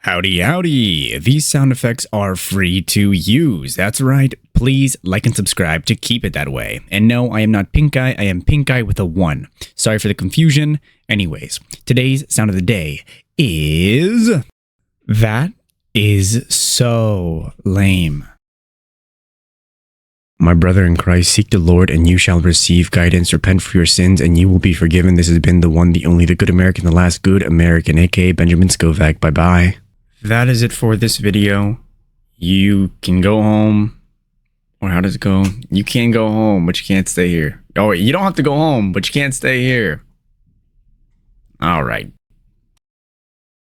Howdy, howdy. These sound effects are free to use. That's right. Please like and subscribe to keep it that way. And no, I am not Pink Eye. I am Pink Eye with a 1. Sorry for the confusion. Anyways, today's sound of the day is... That is so lame. My brother in Christ, seek the Lord and you shall receive guidance. Repent for your sins and you will be forgiven. This has been the one, the only, the good American, the last good American, aka Benjamin Scovach. Bye-bye. That is it for this video. You can go home. Or how does it go? You can go home, but you can't stay here. Oh, wait, you don't have to go home, but you can't stay here. All right.